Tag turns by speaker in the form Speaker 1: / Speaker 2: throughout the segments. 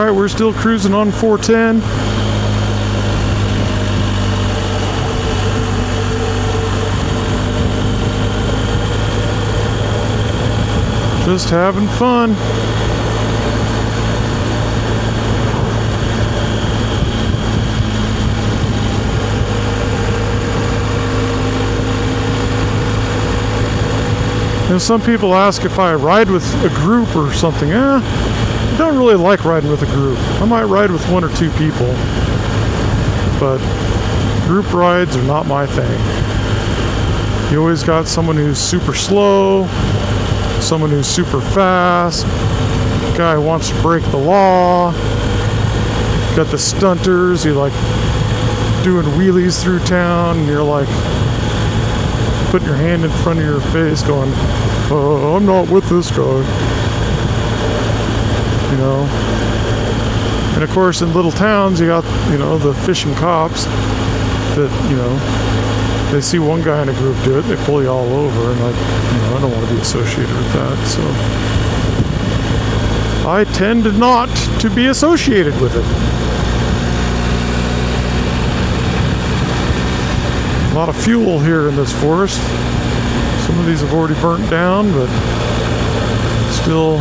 Speaker 1: Alright, we're still cruising on 410. Just having fun. And some people ask if I ride with a group or something. I don't really like riding with a group. I might ride with one or two people, but group rides are not my thing. You always got someone who's super slow, someone who's super fast, guy who wants to break the law, got the stunters, you like doing wheelies through town, and you're like putting your hand in front of your face going, I'm not with this guy. You know? And of course in little towns you got, the fishing cops that, they see one guy in a group do it, they pull you all over, and I don't want to be associated with that, so I tend not to be associated with it. A lot of fuel here in this forest. Some of these have already burnt down, but still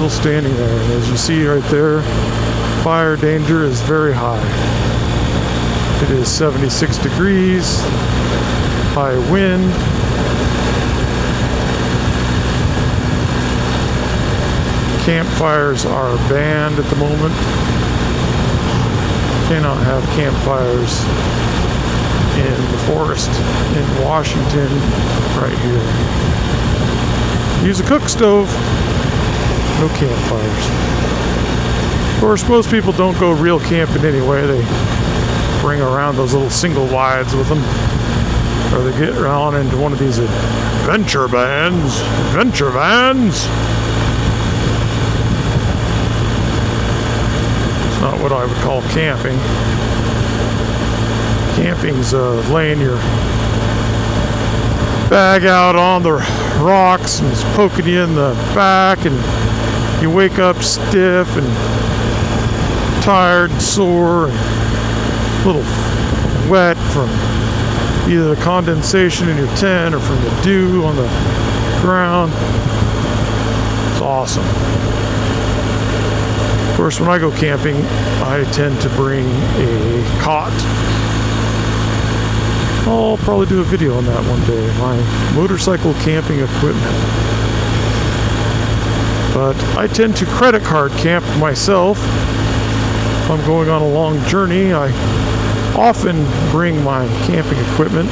Speaker 1: standing there. And as you see right there, fire danger is very high. It is 76 degrees, high wind. Campfires are banned at the moment. Cannot have campfires in the forest in Washington right here. Use a cook stove, no campfires. Of course, most people don't go real camping anyway. They bring around those little single wides with them, or they get around into one of these adventure vans. It's not what I would call camping. Camping's laying your bag out on the rocks and it's poking you in the back, and you wake up stiff and tired and sore and a little wet from either the condensation in your tent or from the dew on the ground. It's awesome. Of course, when I go camping, I tend to bring a cot. I'll probably do a video on that one day, my motorcycle camping equipment. But I tend to credit card camp myself. If I'm going on a long journey, I often bring my camping equipment.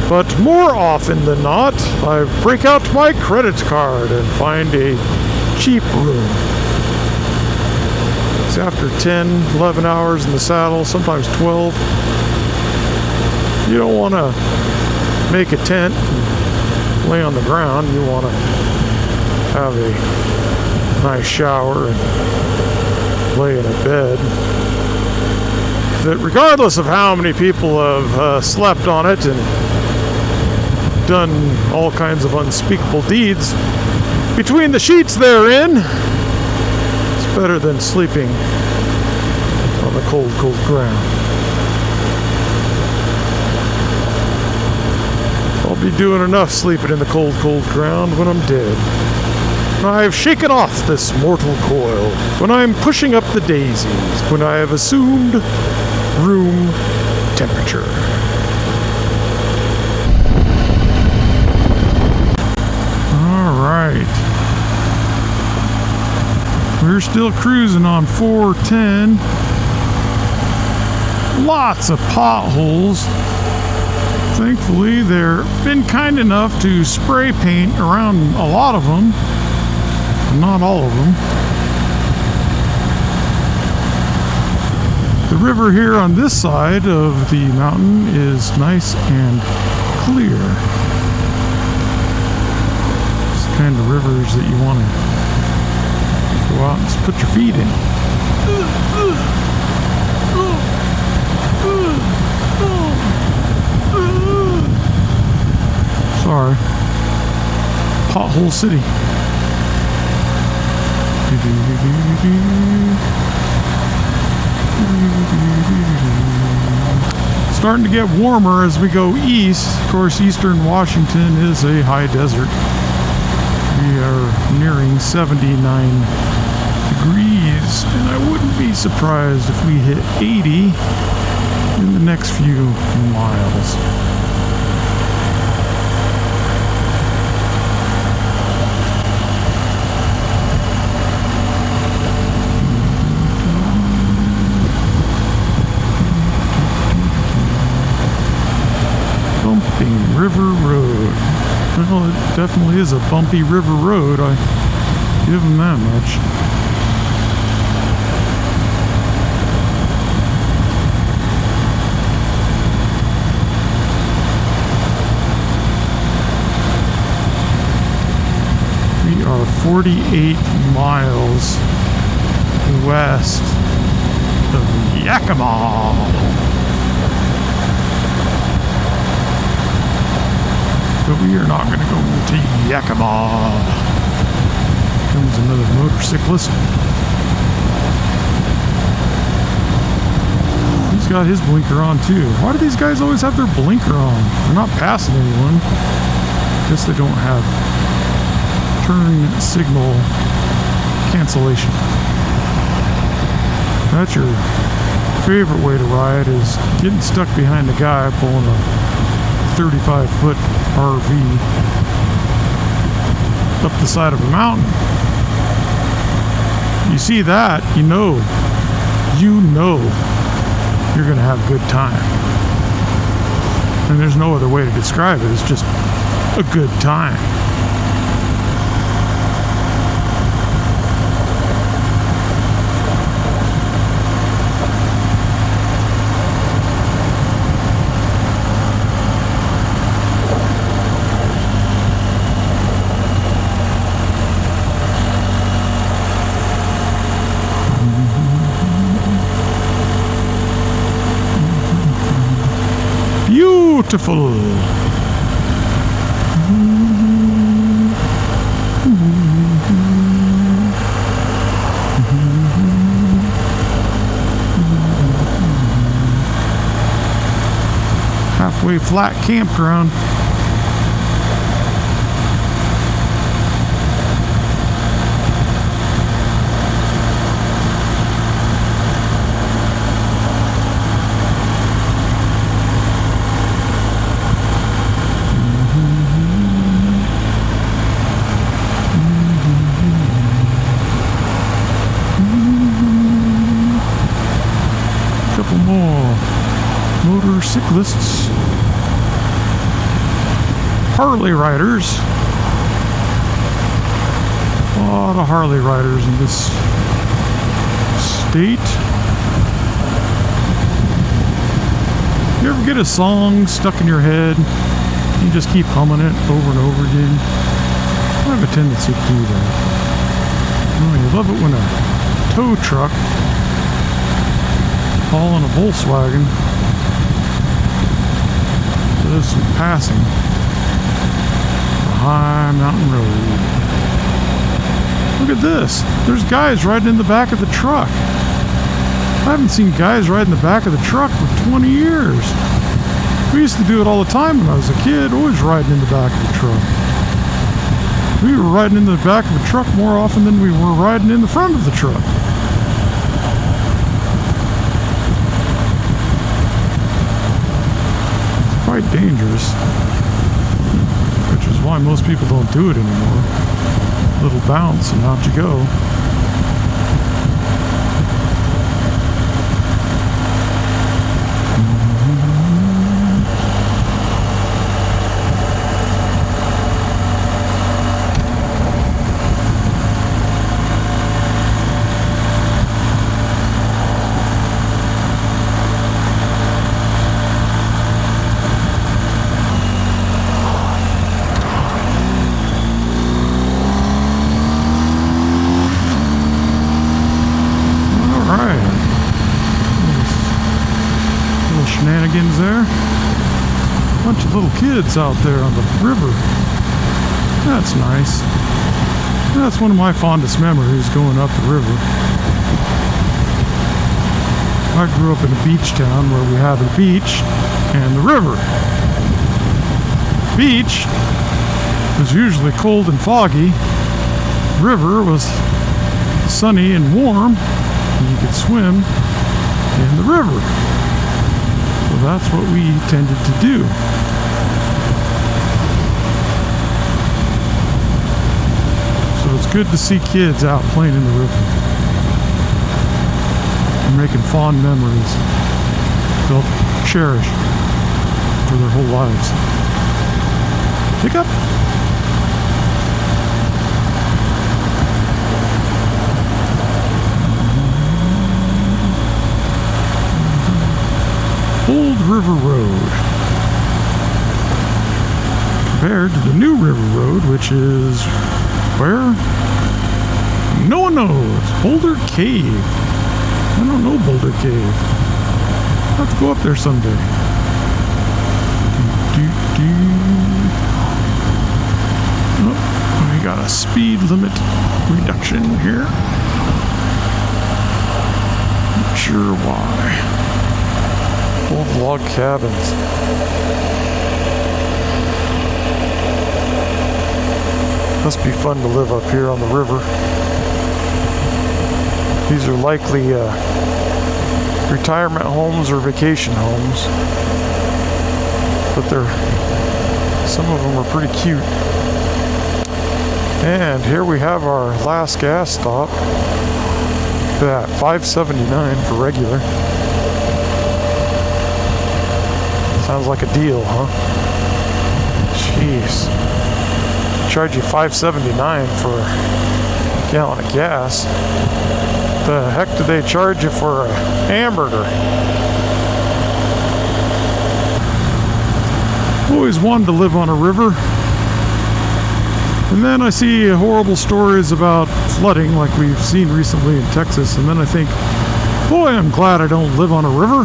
Speaker 1: But more often than not, I break out my credit card and find a cheap room. It's after 10, 11 hours in the saddle, sometimes 12. You don't want to make a tent and lay on the ground. You want to have a nice shower and lay in a bed that, regardless of how many people have slept on it and done all kinds of unspeakable deeds between the sheets therein, it's better than sleeping on the cold, cold ground. I'll be doing enough sleeping in the cold, cold ground when I'm dead. When I have shaken off this mortal coil, when I am pushing up the daisies, when I have assumed room temperature. All right. We're still cruising on 410. Lots of potholes. Thankfully, they've been kind enough to spray paint around a lot of them. Not all of them. The river here on this side of the mountain is nice and clear. It's the kind of rivers that you want to go out and just put your feet in. Sorry. Pothole City. Starting to get warmer as we go east. Of course, eastern Washington is a high desert. We are nearing 79 degrees, and I wouldn't be surprised if we hit 80 in the next few miles. Bumping River Road. Well, it definitely is a bumpy river road. I give them that much. We are 48 miles west of Yakima. But we are not going to go to Yakima. Comes another motorcyclist. He's got his blinker on too. Why do these guys always have their blinker on? They're not passing anyone. Guess they don't have turn signal cancellation. That's your favorite way to ride, is getting stuck behind a guy pulling a 35-foot RV up the side of a mountain. You see that, you know you're going to have a good time. And there's no other way to describe it. It's just a good time. Beautiful. Halfway flat campground. Motorcyclists, Harley riders, a lot of Harley riders in this state. You ever get a song stuck in your head? You just keep humming it over and over again. I have a tendency to do that. Oh, you love it when a tow truck hauling a Volkswagen does some passing on a high mountain road. Look at this. There's guys riding in the back of the truck. I haven't seen guys riding in the back of the truck for 20 years. We used to do it all the time when I was a kid, always riding in the back of the truck. We were riding in the back of the truck more often than we were riding in the front of the truck. Quite dangerous, which is why most people don't do it anymore. A little bounce and out you go. Shenanigans there. Bunch of little kids out there on the river. That's nice. That's one of my fondest memories, going up the river. I grew up in a beach town where we had a beach and the river. Beach was usually cold and foggy. River was sunny and warm, and you could swim in the river. So that's what we tended to do. So it's good to see kids out playing in the river and making fond memories they'll cherish for their whole lives. Pick up. Old River Road compared to the new River Road, which is where? No one knows. Boulder Cave. I don't know Boulder Cave. I'll have to go up there someday. Oh, we got a speed limit reduction here. Not sure why. Old log cabins. Must be fun to live up here on the river. These are likely retirement homes or vacation homes, but some of them are pretty cute. And here we have our last gas stop at $5.79 for regular. Sounds like a deal, huh? Jeez. Charge you $5.79 for a gallon of gas. The heck do they charge you for a hamburger? Always wanted to live on a river. And then I see horrible stories about flooding like we've seen recently in Texas. And then I think, boy, I'm glad I don't live on a river.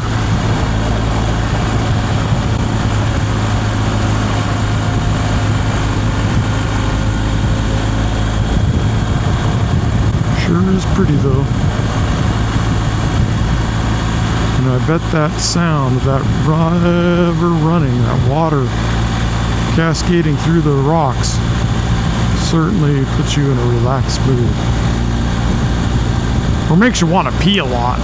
Speaker 1: Sure is pretty though. And I bet that sound of that river running, that water cascading through the rocks, certainly puts you in a relaxed mood. Or makes you want to pee a lot.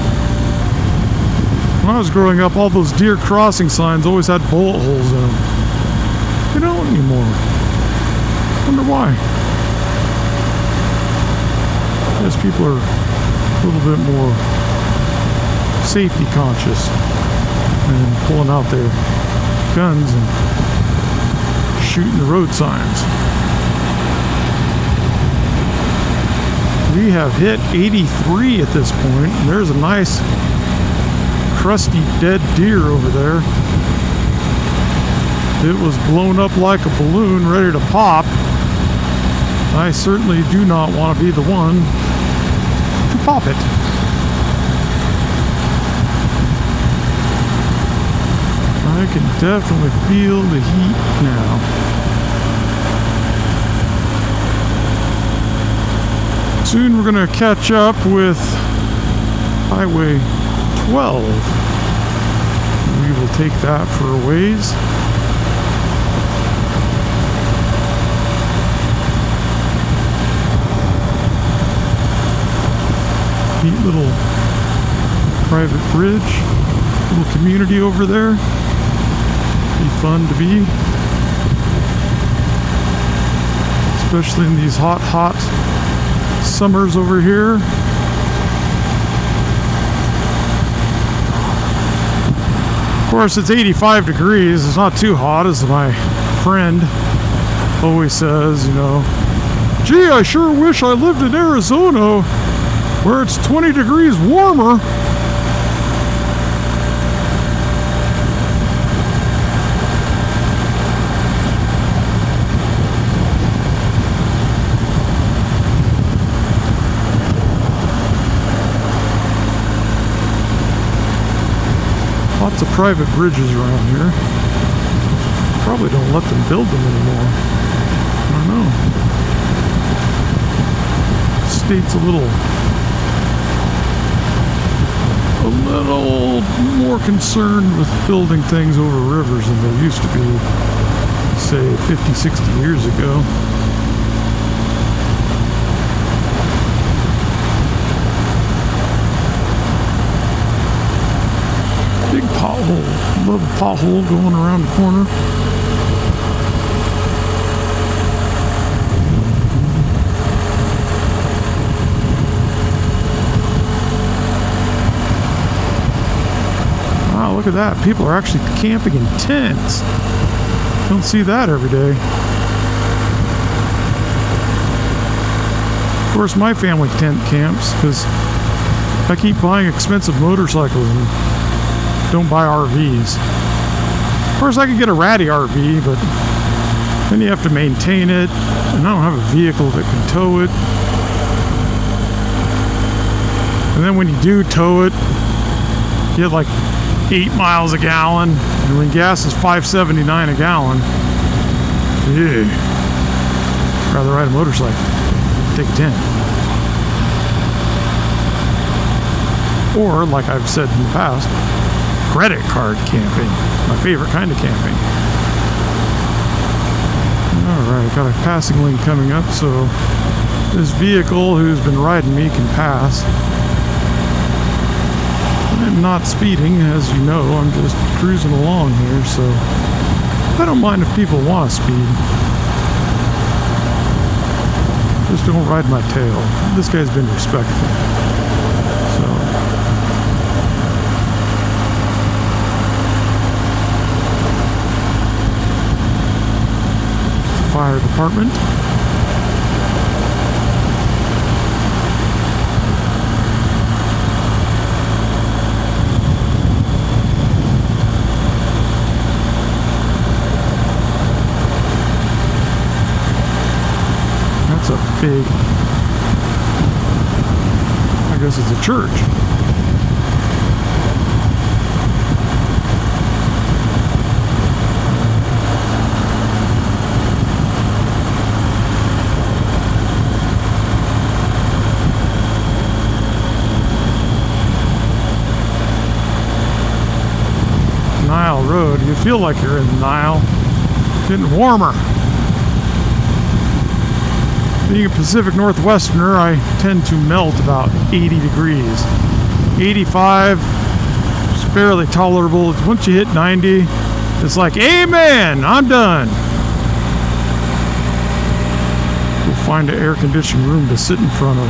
Speaker 1: When I was growing up, all those deer crossing signs always had bullet holes in them. They don't anymore. Wonder why. I guess people are a little bit more safety conscious and pulling out their guns and shooting the road signs. We have hit 83 at this point, and there's a nice crusty dead deer over there. It was blown up like a balloon ready to pop. I certainly do not want to be the one to pop it. I can definitely feel the heat now. Soon we're going to catch up with Highway 12. We will take that for a ways. Neat little private bridge, little community over there. Be fun to be, especially in these hot summers over here. Of course, it's 85 degrees. It's not too hot, as my friend always says, you know. Gee, I sure wish I lived in Arizona where it's 20 degrees warmer. Lots of private bridges around here. Probably don't let them build them anymore. I don't know. state's a little more concerned with building things over rivers than they used to be, say 50, 60 years ago. Big pothole. Love a pothole going around the corner. Wow, look at that. People are actually camping in tents. Don't see that every day. Of course, my family tent camps because I keep buying expensive motorcycles and don't buy RVs. Of course, I could get a ratty RV, but then you have to maintain it, and I don't have a vehicle that can tow it. And then when you do tow it, you get like 8 miles a gallon, and when gas is $5.79 a gallon, yeah, I'd rather ride a motorcycle, take a tent. Or, like I've said in the past, credit card camping, my favorite kind of camping. Alright, got a passing lane coming up, so this vehicle who's been riding me can pass. I'm not speeding, as you know, I'm just cruising along here, so I don't mind if people want to speed. Just don't ride my tail. This guy's been respectful. So fire department. That's a big, I guess it's a church. Nile Road, you feel like you're in the Nile. Getting warmer. Being a Pacific Northwesterner, I tend to melt about 80 degrees. 85 is barely tolerable. Once you hit 90, it's like, amen, I'm done. We'll find an air-conditioned room to sit in front of.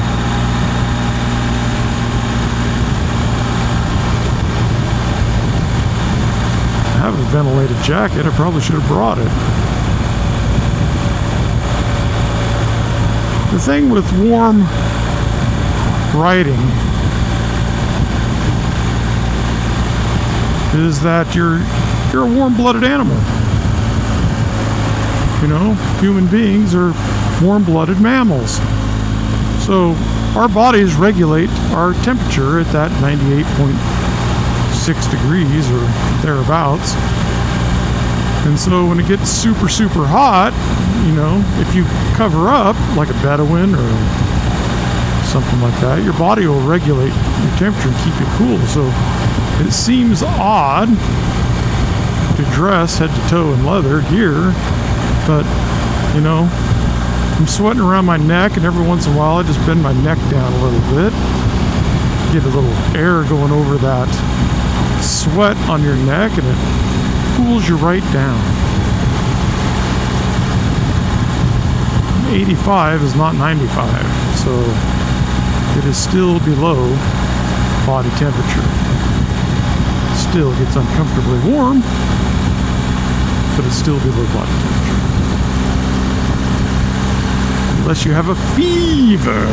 Speaker 1: I have a ventilated jacket. I probably should have brought it. The thing with warm riding is that you're a warm-blooded animal. You know, human beings are warm-blooded mammals. So our bodies regulate our temperature at that 98.6 degrees or thereabouts. And so when it gets super, super hot, you know, if you cover up like a Bedouin or something like that, your body will regulate your temperature and keep you cool. So it seems odd to dress head to toe in leather gear, but, you know, I'm sweating around my neck, and every once in a while I just bend my neck down a little bit, get a little air going over that sweat on your neck, and it cools you right down. 85 is not 95, so it is still below body temperature. Still gets uncomfortably warm, but it's still below body temperature. Unless you have a fever.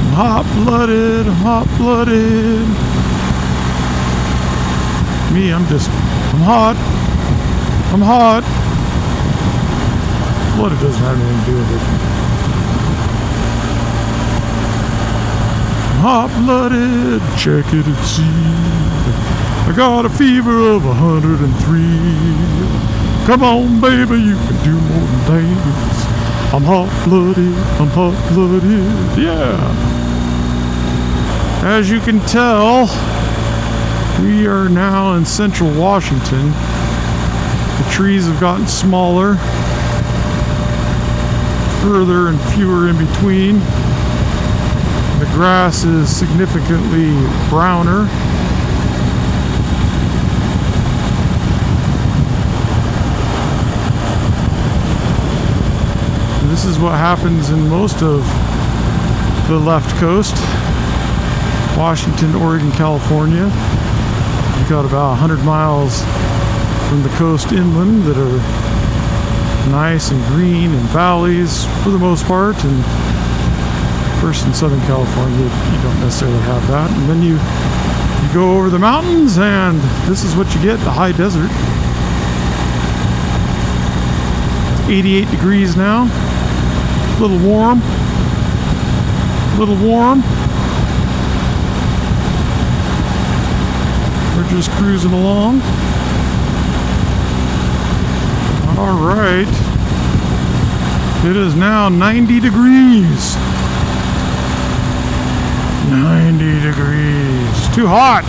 Speaker 1: I'm hot-blooded, I'm hot-blooded. Me, I'm hot. I'm hot. Blood doesn't have anything to do with it. I'm hot-blooded, check it and see. I got a fever of 103. Come on, baby, you can do more than dance. I'm hot-blooded, I'm hot-blooded, yeah. As you can tell, we are now in central Washington. The trees have gotten smaller, further and fewer in between. The grass is significantly browner. And this is what happens in most of the left coast. Washington, Oregon, California. You've got about 100 miles from the coast inland that are nice and green and valleys for the most part, and of course in Southern California you don't necessarily have that. And then you go over the mountains and this is what you get, the high desert. 88 degrees now, a little warm, We're just cruising along. All right. It is now 90 degrees. 90 degrees. Too hot.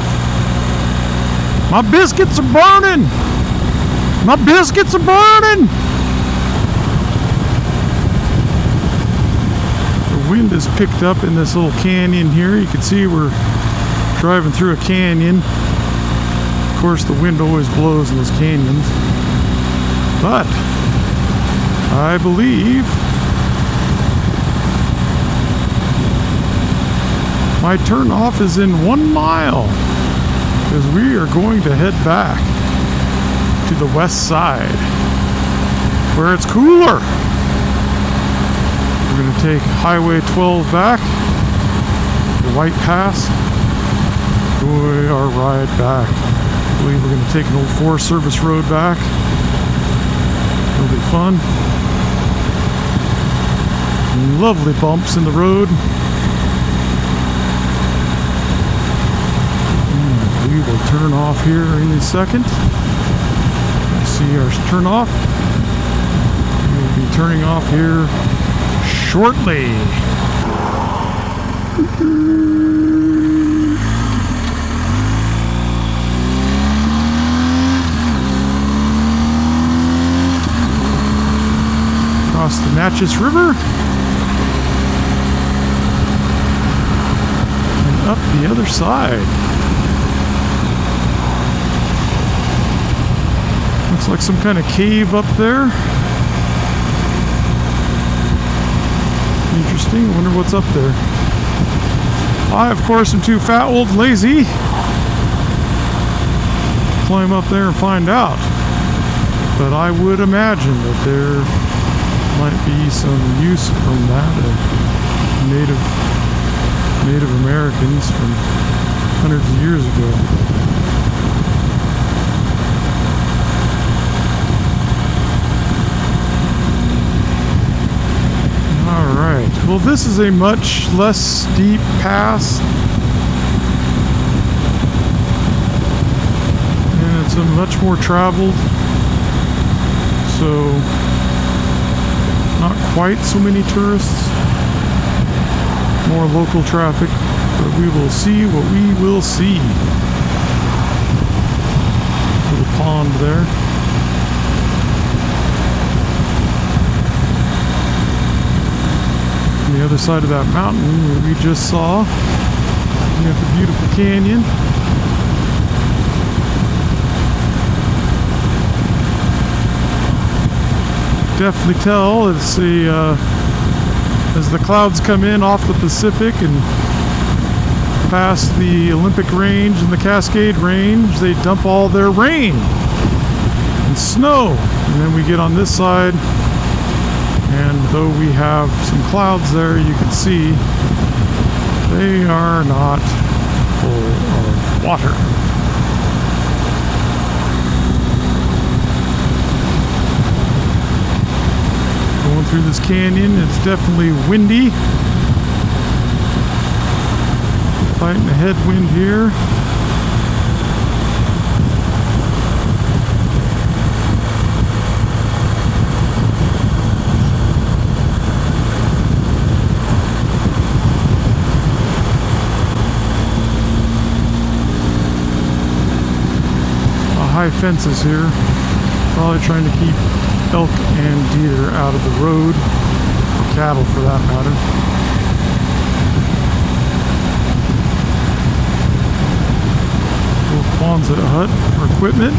Speaker 1: My biscuits are burning. My biscuits are burning. The wind is picked up in this little canyon here. You can see we're driving through a canyon. Of course, the wind always blows in those canyons. But I believe my turn off is in 1 mile, because we are going to head back to the west side where it's cooler. We're going to take Highway 12 back, the White Pass. Enjoy our ride back. I believe we're going to take an old Forest Service road back. It'll be fun. Lovely bumps in the road. And we will turn off here in a second. See our turn off. We'll be turning off here shortly. Across the Natchez River and up the other side. Looks like some kind of cave up there. Interesting. I wonder what's up there. I, of course, am too fat, old, and lazy to climb up there and find out. But I would imagine that there might be some use from that. Native Americans from hundreds of years ago. Alright, well, this is a much less steep pass, and it's a much more traveled, so not quite so many tourists, more local traffic, but we will see what we will see. Little pond there. On the other side of that mountain where we just saw, we have the beautiful canyon. Definitely tell it's as the clouds come in off the Pacific and past the Olympic Range and the Cascade Range, they dump all their rain and snow, and then we get on this side, and though we have some clouds there, you can see they are not full of water. Going through this canyon, it's definitely windy. Fighting a headwind here. high fences here. Probably trying to keep elk and deer out of the road, or cattle for that matter. Little Quonset hut for equipment.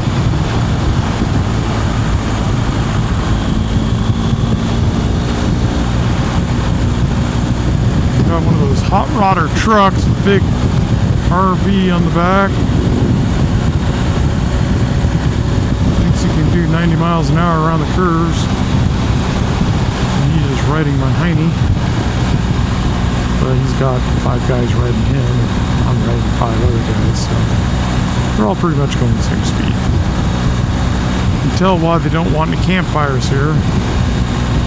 Speaker 1: Got one of those hot rodder trucks, big RV on the back. Thinks he can do 90 miles an hour around the curves. And he is riding my hiney. But he's got 5 guys riding him, and I'm riding 5 other guys, so they're all pretty much going the same speed. You can tell why they don't want any campfires here.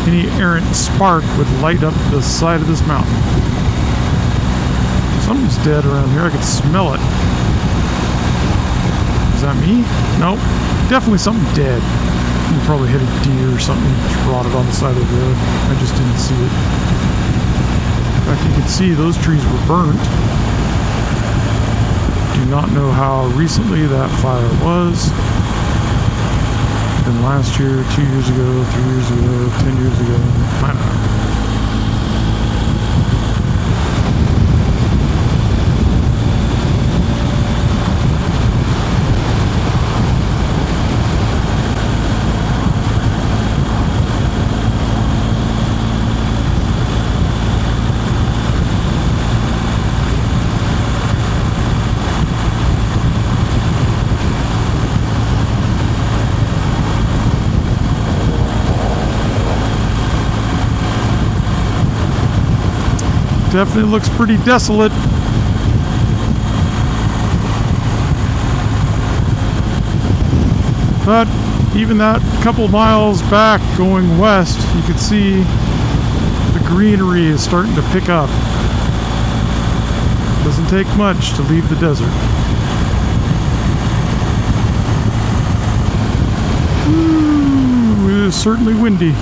Speaker 1: Any errant spark would light up the side of this mountain. Something's dead around here. I could smell it. Is that me? Nope. Definitely something dead. You probably hit a deer or something rotted on the side of the road. I just didn't see it. In fact, you can see those trees were burnt. Do not know how recently that fire was. Been last year, 2 years ago, 3 years ago, 10 years ago. I don't know. Definitely looks pretty desolate. But even that couple miles back going west, you can see the greenery is starting to pick up. Doesn't take much to leave the desert. Ooh, it is certainly windy.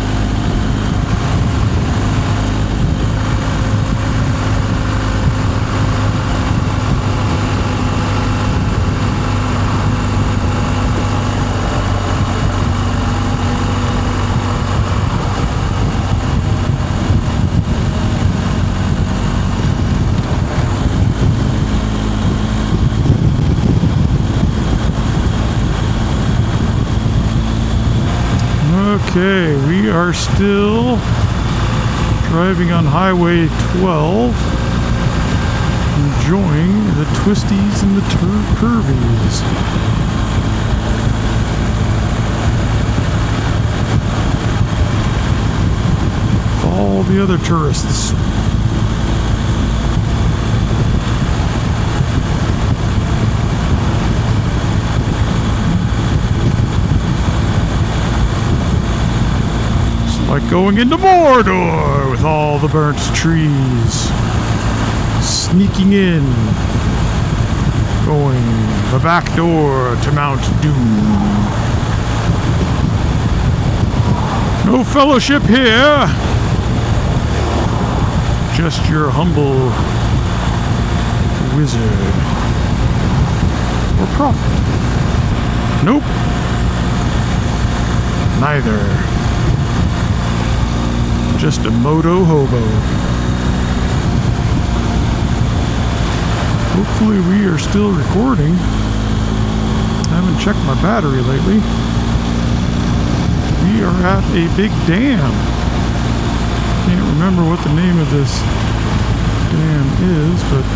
Speaker 1: Okay, we are still driving on Highway 12, enjoying the twisties and the curvies. All the other tourists. Like going into Mordor with all the burnt trees. Sneaking in. Going the back door to Mount Doom. No fellowship here. Just your humble wizard. Or prophet. Nope. Neither. Just a moto hobo. Hopefully we are still recording. I haven't checked my battery lately. We are at a big dam. Can't remember what the name of this dam is, but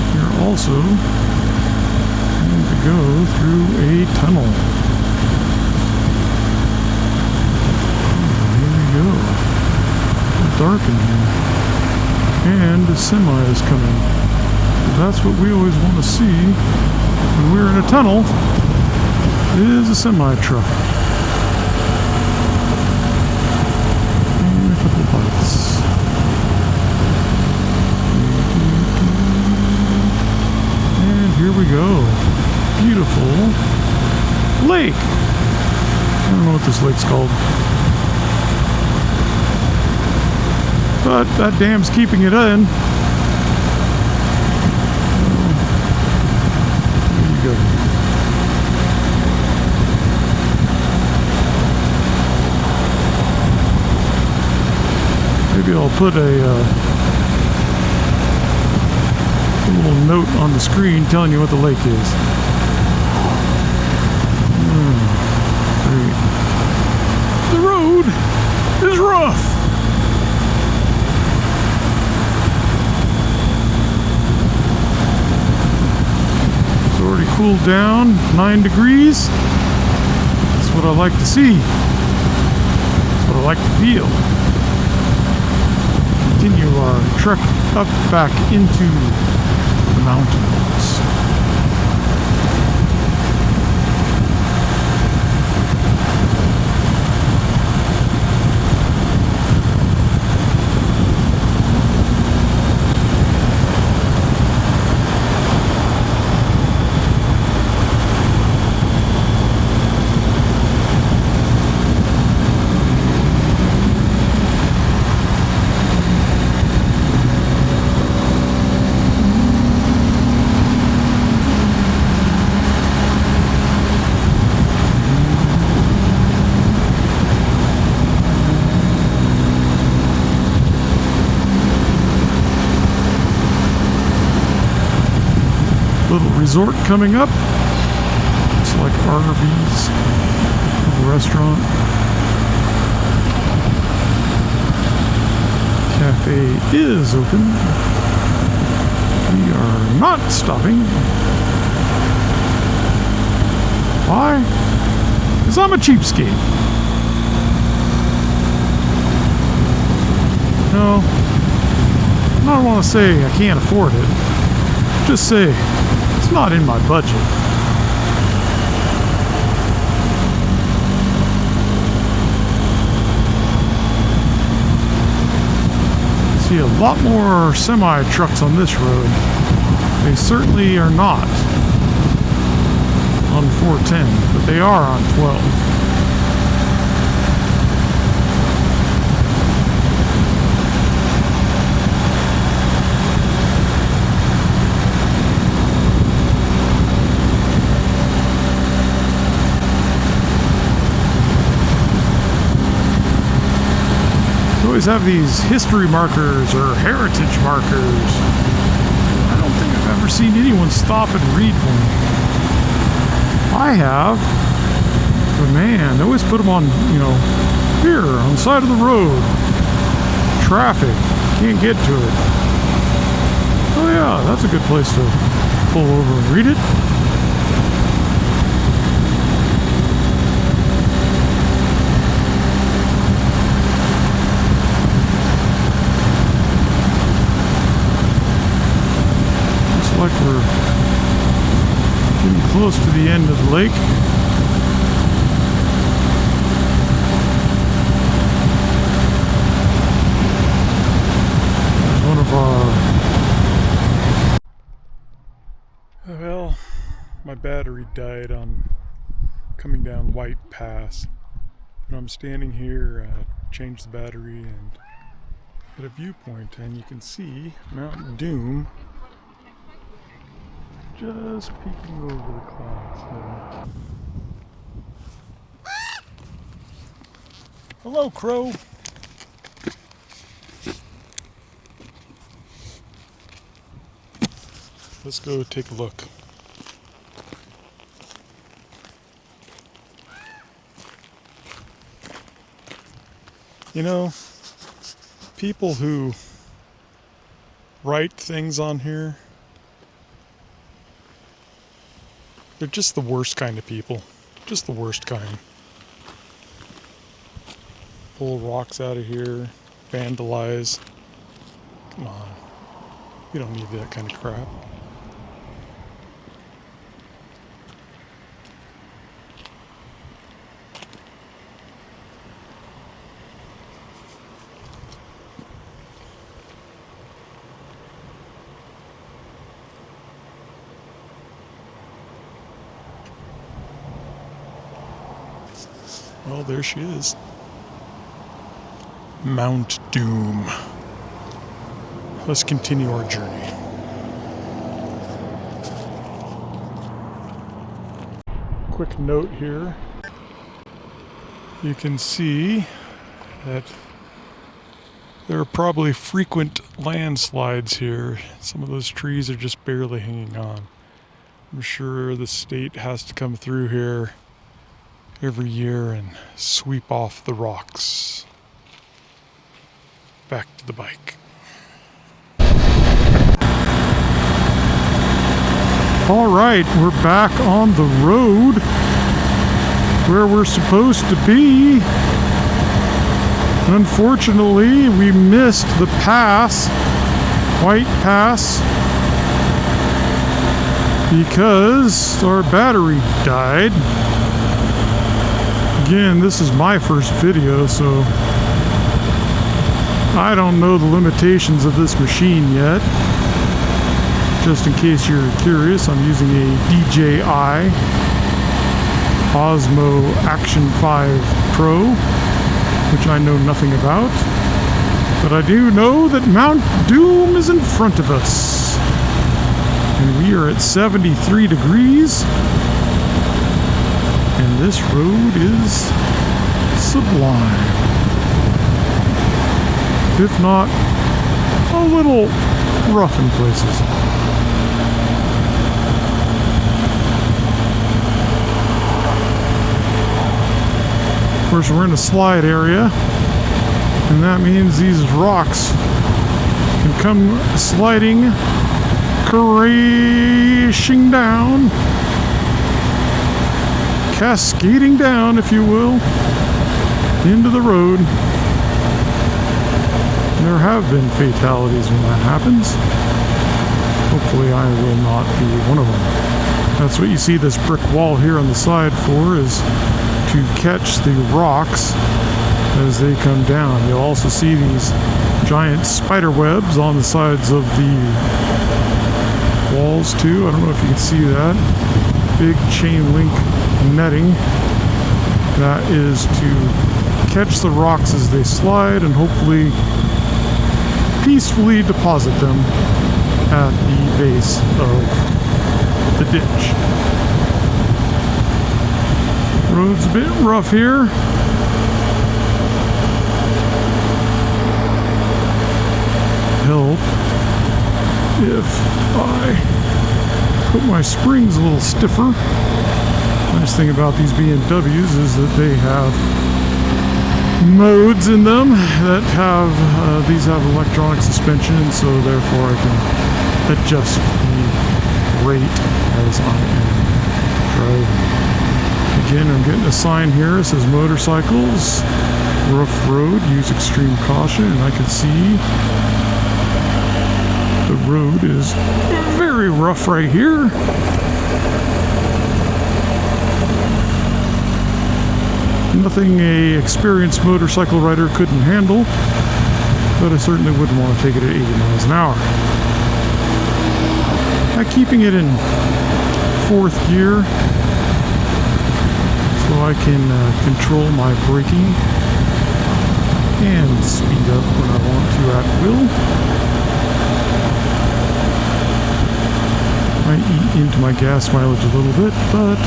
Speaker 1: we're also going to go through a tunnel. Here we go. Dark in here, and a semi is coming. That's what we always want to see when we're in a tunnel, is a semi truck. And a couple lights. And here we go. Beautiful lake. I don't know what this lake's called. But that dam's keeping it in. There you go. Maybe I'll put a little note on the screen telling you what the lake is. Great. The road is rough. It's already cooled down 9 degrees. That's what I like to see. That's what I like to feel. Continue our trek up back into the mountains. Little resort coming up. It's like Arby's, little restaurant. Cafe is open. We are not stopping. Why? Because I'm a cheapskate. No, I don't want to say I can't afford it. Just say it's not in my budget. See a lot more semi trucks on this road. They certainly are not on 410, but they are on 12. Always have these history markers or heritage markers. I don't think I've ever seen anyone stop and read one. I have, but man, they always put them on, here on the side of the road. Traffic, can't get to it. Oh yeah, that's a good place to pull over and read it. Like we're getting close to the end of the lake. There's one of our... Well, my battery died on coming down White Pass. But I'm standing here, changed the battery and at a viewpoint, and you can see Mountain Doom just peeking over the clouds. Hello, Crow. Let's go take a look. People who write things on here, they're just the worst kind of people. Just the worst kind. Pull rocks out of here. Vandalize. Come on. We don't need that kind of crap. Well, there she is. Mount Doom. Let's continue our journey. Quick note here. You can see that There are probably frequent landslides here. Some of those trees are just barely hanging on. I'm sure the state has to come through here every year and sweep off the rocks. Back to the bike. All right, we're back on the road where we're supposed to be. Unfortunately, we missed the pass, White Pass, because our battery died. Again, this is my first video, so I don't know the limitations of this machine yet. Just in case you're curious, I'm using a DJI Osmo Action 5 Pro, which I know nothing about. But I do know that Mount Doom is in front of us. And we are at 73 degrees. And this road is sublime. If not, a little rough in places. Of course, we're in a slide area, and that means these rocks can come sliding, crashing down, cascading down, if you will, into the road. There have been fatalities when that happens. Hopefully I will not be one of them. That's what you see this brick wall here on the side for, is to catch the rocks as they come down. You'll also see these giant spider webs on the sides of the walls too. I don't know if you can see that. Big chain link netting. That is to catch the rocks as they slide and hopefully peacefully deposit them at the base of the ditch. Road's a bit rough here. Help if I put my springs a little stiffer. Nice thing about these BMWs is that they have modes in them that have these have electronic suspension, so therefore I can adjust the rate as I am driving. Again, I'm getting a sign here. It says motorcycles, rough road, use extreme caution, and I can see the road is very rough right here. Nothing a experienced motorcycle rider couldn't handle, but I certainly wouldn't want to take it at 80 miles an hour. By keeping it in 4th gear, so I can control my braking and speed up when I want to at will. Might eat into my gas mileage a little bit, but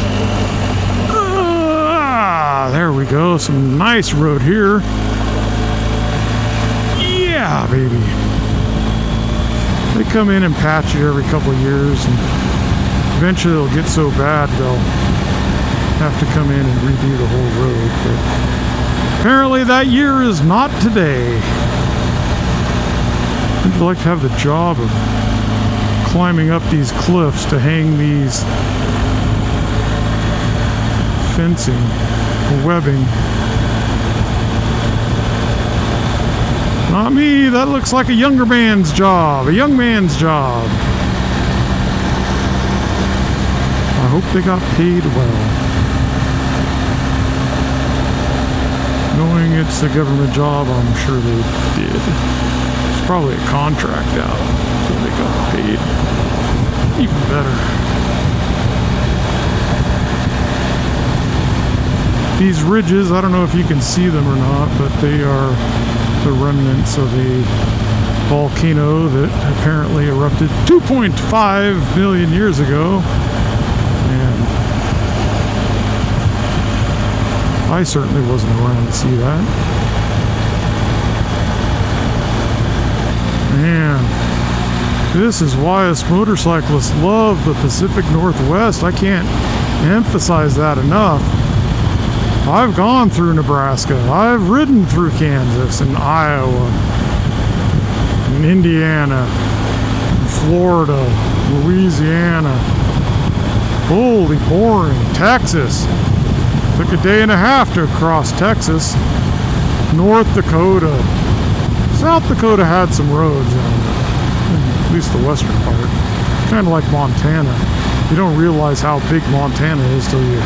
Speaker 1: there we go. Some nice road here. Yeah, baby. They come in and patch it every couple of years, and eventually it'll get so bad they'll have to come in and redo the whole road. But apparently that year is not today. I'd like to have the job of climbing up these cliffs to hang these fencing webbing. Not me. That looks like a younger man's job. A young man's job. I hope they got paid well. Knowing it's a government job, I'm sure they did. It's probably a contract out, so they got paid. Even better. These ridges, I don't know if you can see them or not, but they are the remnants of a volcano that apparently erupted 2.5 million years ago. And I certainly wasn't around to see that. This is why us motorcyclists love the Pacific Northwest. I can't emphasize that enough. I've gone through Nebraska. I've ridden through Kansas and Iowa and Indiana, and Florida, Louisiana. Holy boring. Texas. Took a day and a half to cross Texas. North Dakota. South Dakota had some roads at least the western part. Kind of like Montana. You don't realize how big Montana is till you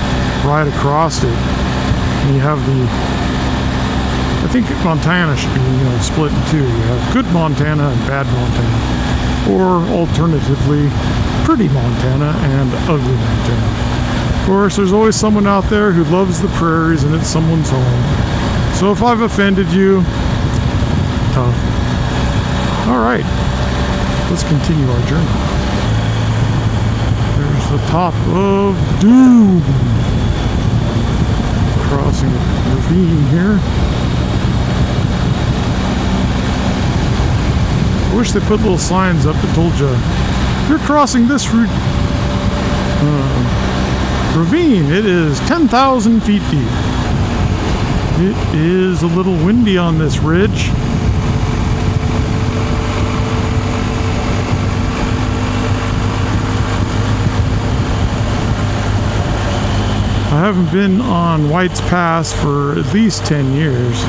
Speaker 1: ride across it. And you have I think Montana should be, split in two. You have good Montana and bad Montana. Or alternatively, pretty Montana and ugly Montana. Of course, there's always someone out there who loves the prairies and it's someone's home. So if I've offended you, tough. All right, let's continue our journey. There's the top of Doom. Crossing a ravine here. I wish they put little signs up that told you, you're crossing this ravine. It is 10,000 feet deep. It is a little windy on this ridge. I haven't been on White's Pass for at least 10 years.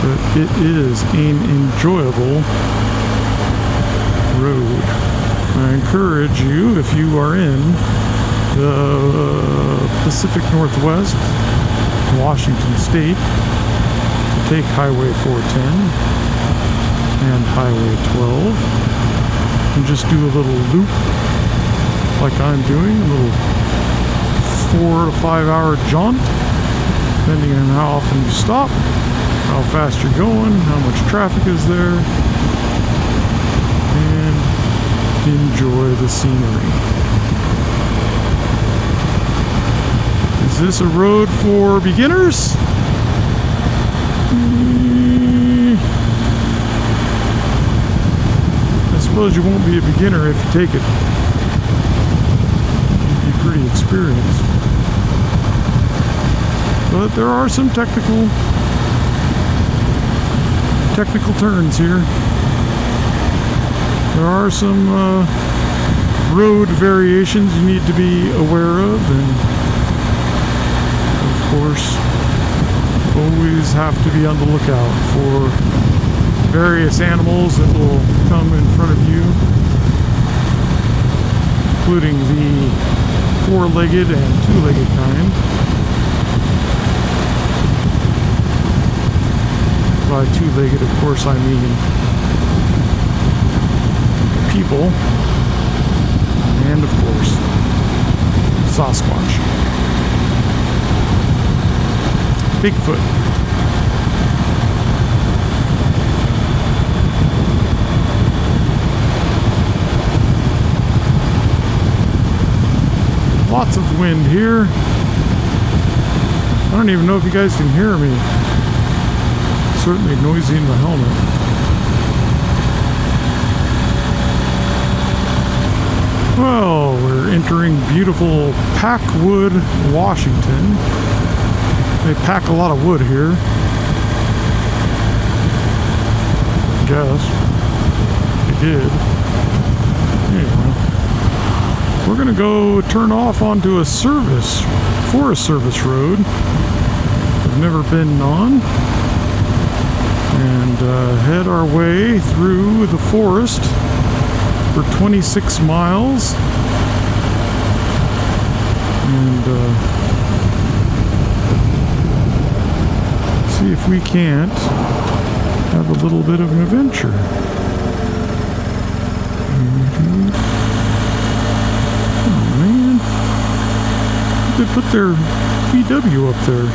Speaker 1: But it is an enjoyable road. I encourage you, if you are in the Pacific Northwest, Washington State, to take Highway 410 and Highway 12 and just do a little loop like I'm doing, a little 4 to 5 hour jaunt, depending on how often you stop, how fast you're going, how much traffic is there, and enjoy the scenery. Is this a road for beginners? I suppose you won't be a beginner if you take it. You'd be pretty experienced. But there are some technical turns here. There are some road variations you need to be aware of, and of course always have to be on the lookout for various animals that will come in front of you, including the four-legged and two-legged kind. By two-legged, of course, I mean people, and of course, Sasquatch. Bigfoot. Lots of wind here. I don't even know if you guys can hear me. Certainly noisy in the helmet. Well, we're entering beautiful Packwood, Washington. They pack a lot of wood here. I guess. They did. Anyway. We're gonna go turn off onto a Forest Service road I've never been on. And head our way through the forest for 26 miles. And see if we can't have a little bit of an adventure. Oh man, they put their VW up there.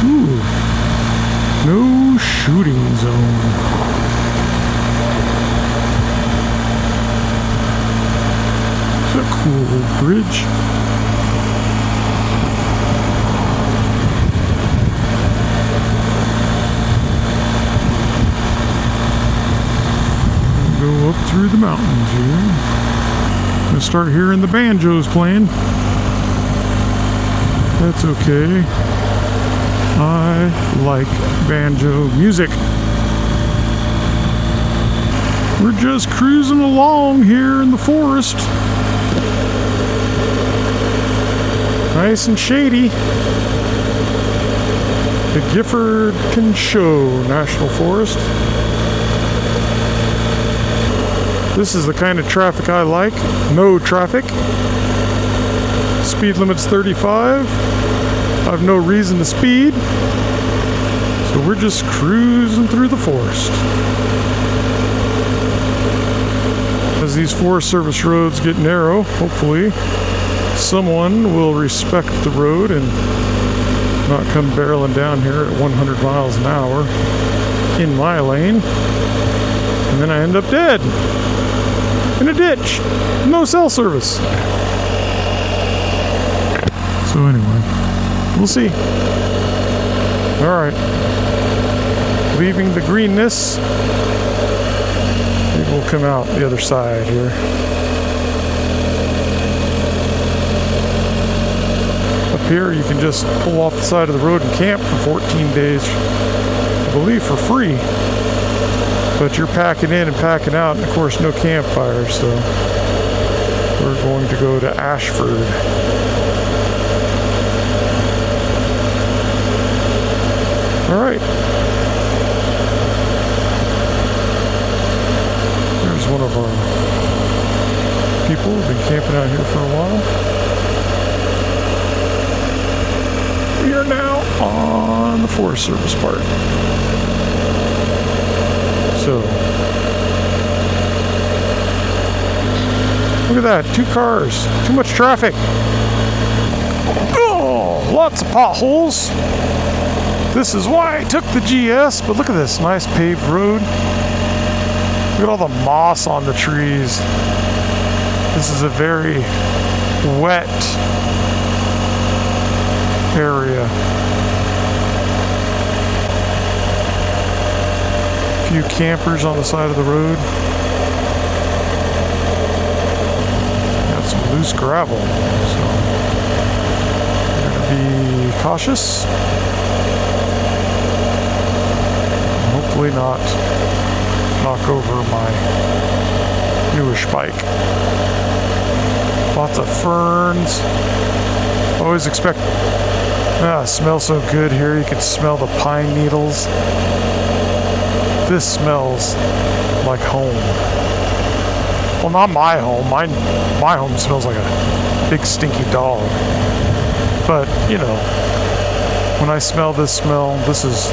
Speaker 1: Ooh, no shooting zone. It's a cool old bridge. up through the mountains here. Gonna start hearing the banjos playing. That's okay. I like banjo music. We're just cruising along here in the forest. Nice and shady. The Gifford-Pinchot National Forest. This is the kind of traffic I like. No traffic. Speed limit's 35. I have no reason to speed. So we're just cruising through the forest. As these Forest Service roads get narrow, hopefully someone will respect the road and not come barreling down here at 100 miles an hour in my lane. And then I end up dead in a ditch. No cell service. So anyway, we'll see. All right. Leaving the greenness. Maybe we'll come out the other side here. Up here, you can just pull off the side of the road and camp for 14 days, I believe, for free. But you're packing in and packing out, and of course, no campfire, so we're going to go to Ashford. All right. There's one of our people who've been camping out here for a while. We are now on the Forest Service part. So, look at that, 2 cars, too much traffic. Oh, lots of potholes. This is why I took the GS, but look at this nice paved road. Look at all the moss on the trees. This is a very wet area. A few campers on the side of the road. Got some loose gravel, so we're gonna be cautious. Hopefully not knock over my newish bike. Lots of ferns. Always expect, it smells so good here. You can smell the pine needles. This smells like home. Well, not my home. My home smells like a big stinky dog. But, you know, when I smell this smell, this is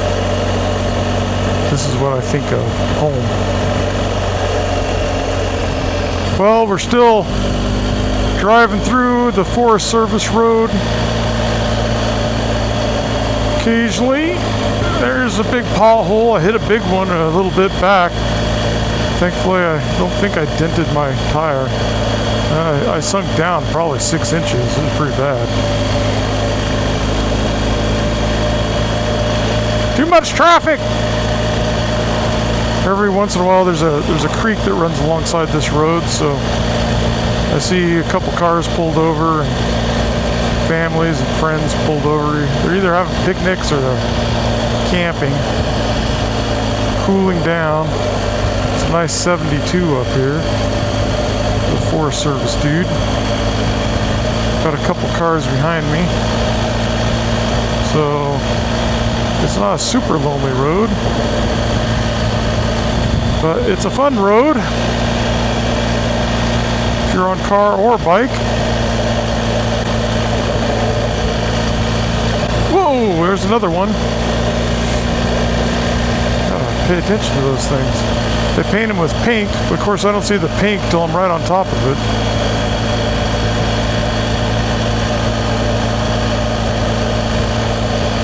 Speaker 1: what I think of home. Well, we're still driving through the Forest Service road. Occasionally, there's a big pothole. I hit a big one a little bit back. Thankfully, I don't think I dented my tire. I sunk down probably 6 inches. It was pretty bad. Too much traffic! Every once in a while, there's a creek that runs alongside this road, so I see a couple cars pulled over, and families and friends pulled over. They're either having picnics or they're camping, cooling down. It's a nice 72 up here. The Forest Service dude. Got a couple cars behind me. So it's not a super lonely road, but it's a fun road if you're on car or bike. Whoa, there's another one. Gotta pay attention to those things. They paint them with pink, but of course I don't see the pink till I'm right on top of it.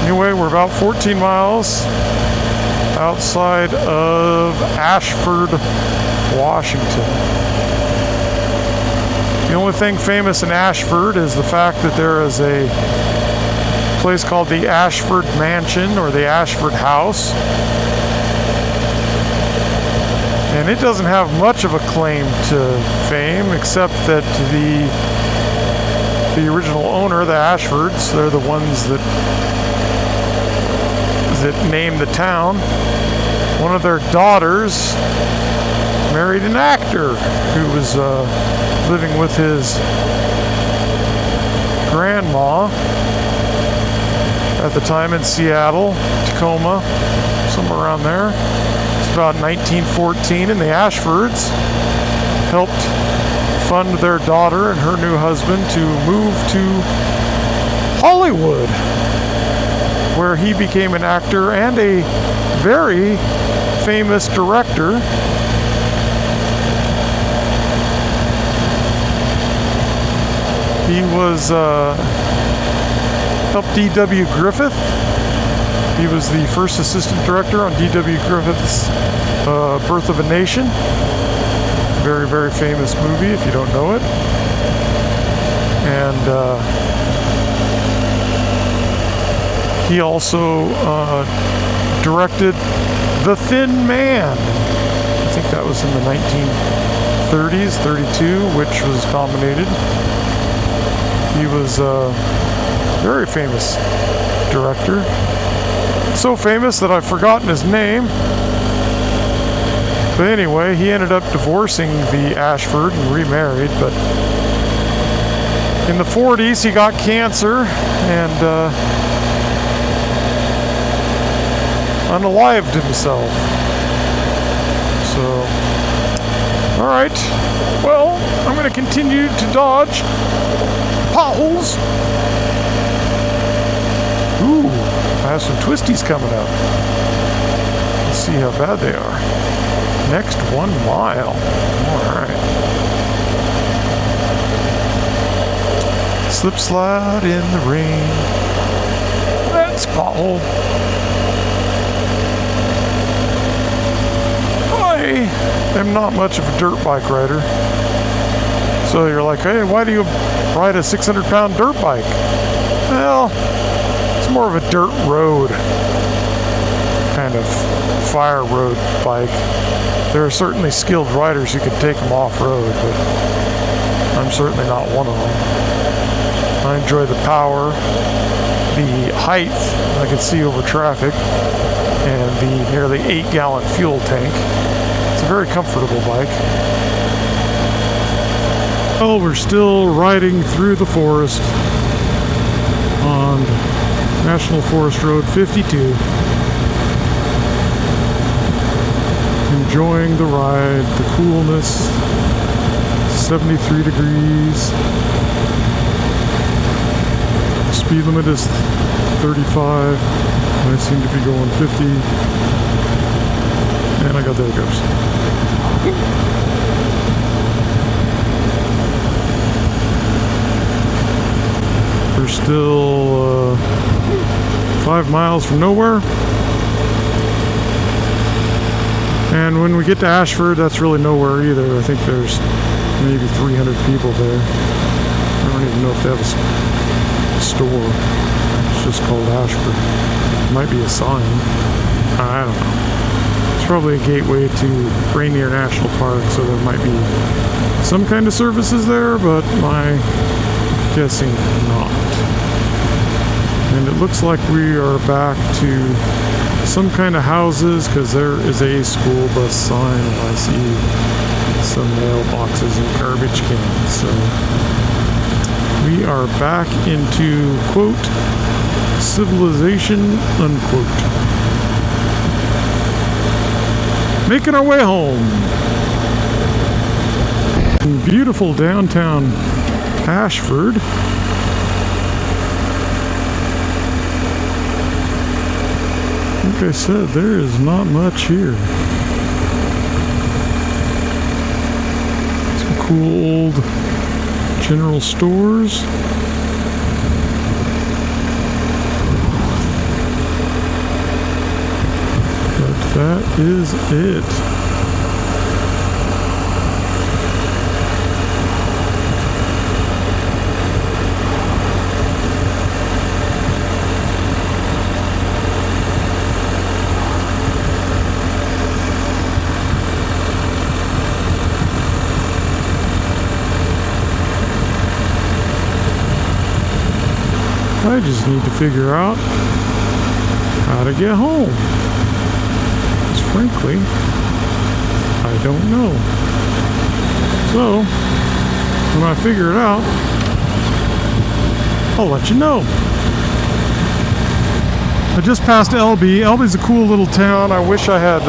Speaker 1: Anyway, we're about 14 miles outside of Ashford, Washington. The only thing famous in Ashford is the fact that there is a place called the Ashford Mansion or the Ashford House. And it doesn't have much of a claim to fame, except that the original owner, the Ashfords, they're the ones that named the town. One of their daughters married an actor who was living with his grandma at the time in Seattle, Tacoma, somewhere around there. It's about 1914, and the Ashfords helped fund their daughter and her new husband to move to Hollywood, where he became an actor and a very famous director. He was helped D.W. Griffith. He was the first assistant director on D.W. Griffith's Birth of a Nation. Very, very famous movie if you don't know it. And he also directed The Thin Man. I think that was in the 1930s, 32, which was nominated. He was a very famous director. So famous that I've forgotten his name. But anyway, he ended up divorcing the Ashford and remarried. But in the 40s, he got cancer and unalived himself. So, all right. Well, I'm going to continue to dodge potholes. Ooh, I have some twisties coming up. Let's see how bad they are. Next 1 mile. All right. Slip slide in the rain. That's pothole. I am not much of a dirt bike rider. So you're like, hey, why do you ride a 600-pound dirt bike? Well, it's more of a dirt road kind of fire road bike. There are certainly skilled riders who can take them off-road, but I'm certainly not one of them. I enjoy the power, the height I can see over traffic, and the nearly 8-gallon fuel tank. It's a very comfortable bike. Well, we're still riding through the forest on National Forest Road 52. Enjoying the ride, the coolness, 73 degrees. Speed limit is 35. I seem to be going 50. And I got the hiccups. We're still 5 miles from nowhere. And when we get to Ashford, that's really nowhere either. I think there's maybe 300 people there. I don't even know if they have a store. It's just called Ashford. It might be a sign. I don't know. It's probably a gateway to Rainier National Park, so there might be some kind of services there, but my guessing not. And it looks like we are back to some kind of houses, because there is a school bus sign and I see some mailboxes and garbage cans. So we are back into, quote, civilization, unquote. Making our way home. In beautiful downtown Ashford. Like I said, there is not much here. Some cool old general stores. But that is it. just need to figure out how to get home. Because frankly, I don't know. So, when I figure it out, I'll let you know. I just passed Elby. Elby's a cool little town. I wish I had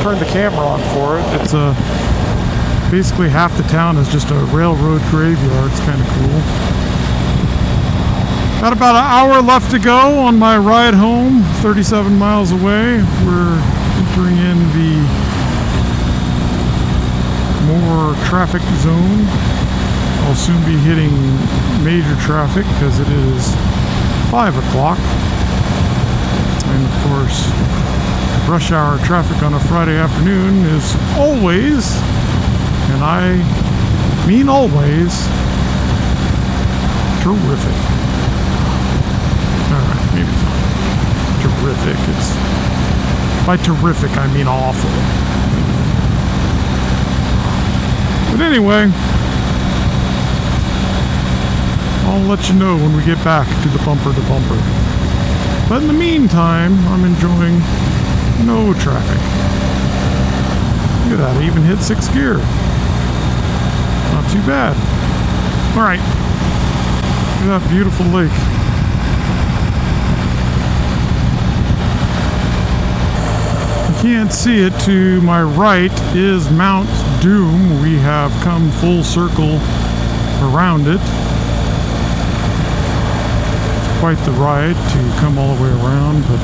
Speaker 1: turned the camera on for it. It's basically half the town is just a railroad graveyard. It's kind of cool. Got about an hour left to go on my ride home, 37 miles away. We're entering in the more traffic zone. I'll soon be hitting major traffic because it is 5 o'clock. And of course, rush hour traffic on a Friday afternoon is always, and I mean always, terrific. Alright, maybe it's not terrific. By terrific, I mean awful. But anyway, I'll let you know when we get back to the bumper to bumper. But in the meantime, I'm enjoying no traffic. Look at that, I even hit 6th gear. Not too bad. Alright, look at that beautiful lake. You can't see it. To my right is Mount Doom. We have come full circle around it. Quite the ride to come all the way around, but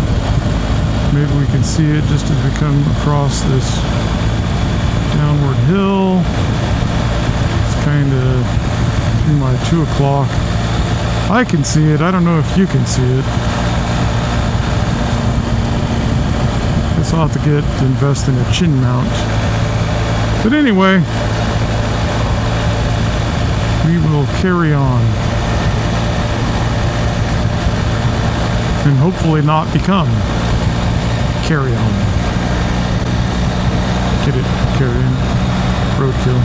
Speaker 1: maybe we can see it just as we come across this downward hill. It's kind of in my 2 o'clock. I can see it. I don't know if you can see it. Guess I'll have to invest in a chin mount. But anyway, we will carry on. And hopefully not become carry on. Get it? Carry on. Roadkill.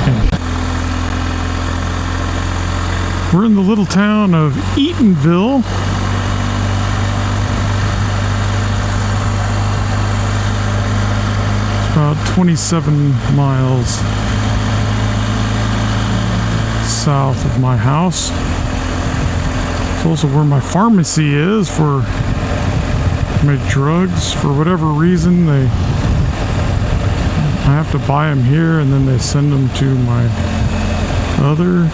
Speaker 1: Anyway. We're in the little town of Eatonville. It's about 27 miles south of my house. It's also where my pharmacy is for my drugs. For whatever reason, I have to buy them here and then they send them to my other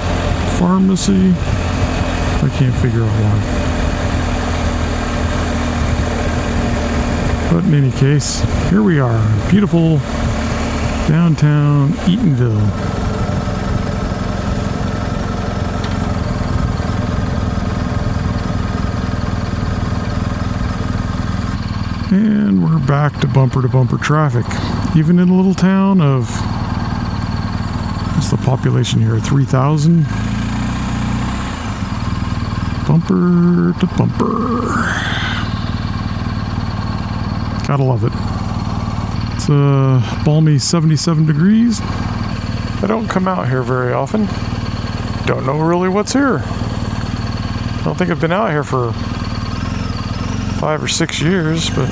Speaker 1: pharmacy. I can't figure out why. But in any case, here we are, beautiful downtown Eatonville. And we're back to bumper traffic. Even in a little town of, what's the population here, 3,000? Bumper to bumper. Gotta love it. It's a balmy 77 degrees. I don't come out here very often. Don't know really what's here. I don't think I've been out here for 5 or 6 years, but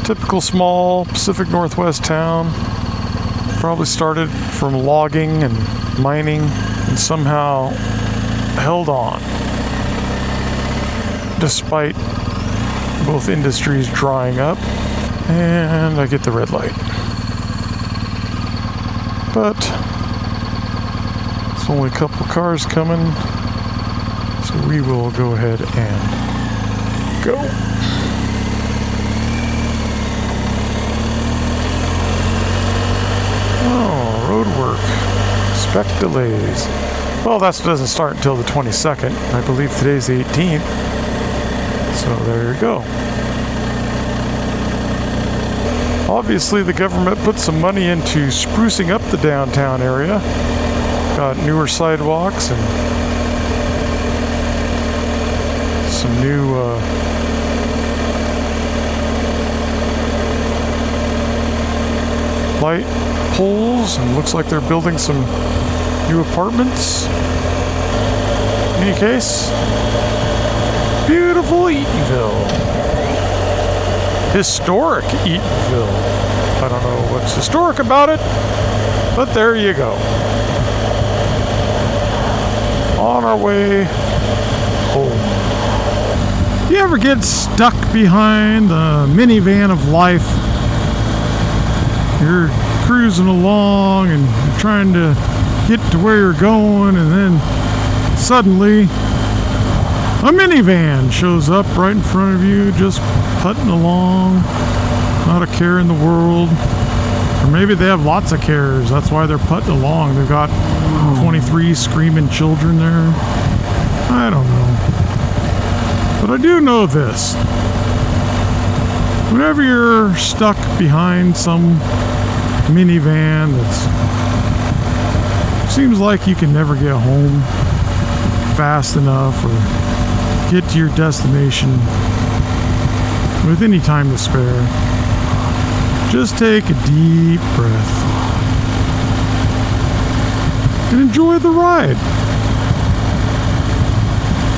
Speaker 1: typical small Pacific Northwest town. Probably started from logging and mining and somehow held on despite both industries drying up. And I get the red light, but it's only a couple cars coming, so we will go ahead and go. Oh, road work. Expect delays. Well, that doesn't start until the 22nd. I believe today's the 18th. So there you go. Obviously, the government put some money into sprucing up the downtown area. Got newer sidewalks and some new light poles, and looks like they're building some new apartments. In any case, beautiful Eatonville. Historic Eatonville. I don't know what's historic about it, but there you go. On our way home. You ever get stuck behind the minivan of life? You're cruising along and you're trying to get to where you're going, and then suddenly a minivan shows up right in front of you, just putting along, not a care in the world. Or maybe they have lots of cares, that's why they're putting along. They've got 23 screaming children there. I don't know. But I do know this. Whenever you're stuck behind some minivan that seems like you can never get home fast enough or get to your destination with any time to spare, just take a deep breath and enjoy the ride.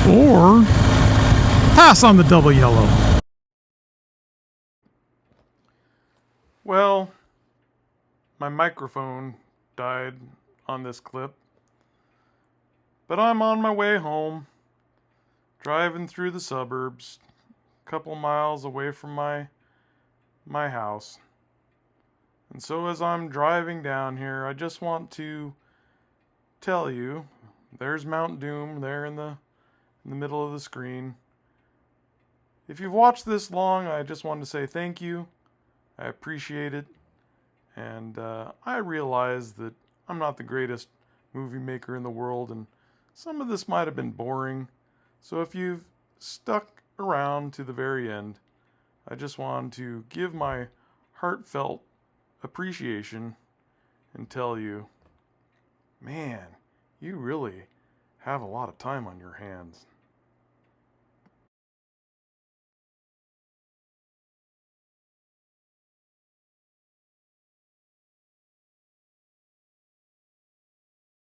Speaker 1: Or pass on the double yellow. Well, my microphone died on this clip, but I'm on my way home, driving through the suburbs, a couple miles away from my house. And so as I'm driving down here, I just want to tell you, there's Mount Doom there in the middle of the screen. If you've watched this long, I just wanted to say thank you. I appreciate it. And I realize that I'm not the greatest movie maker in the world, and some of this might have been boring. So if you've stuck around to the very end, I just wanted to give my heartfelt appreciation and tell you, man, you really have a lot of time on your hands.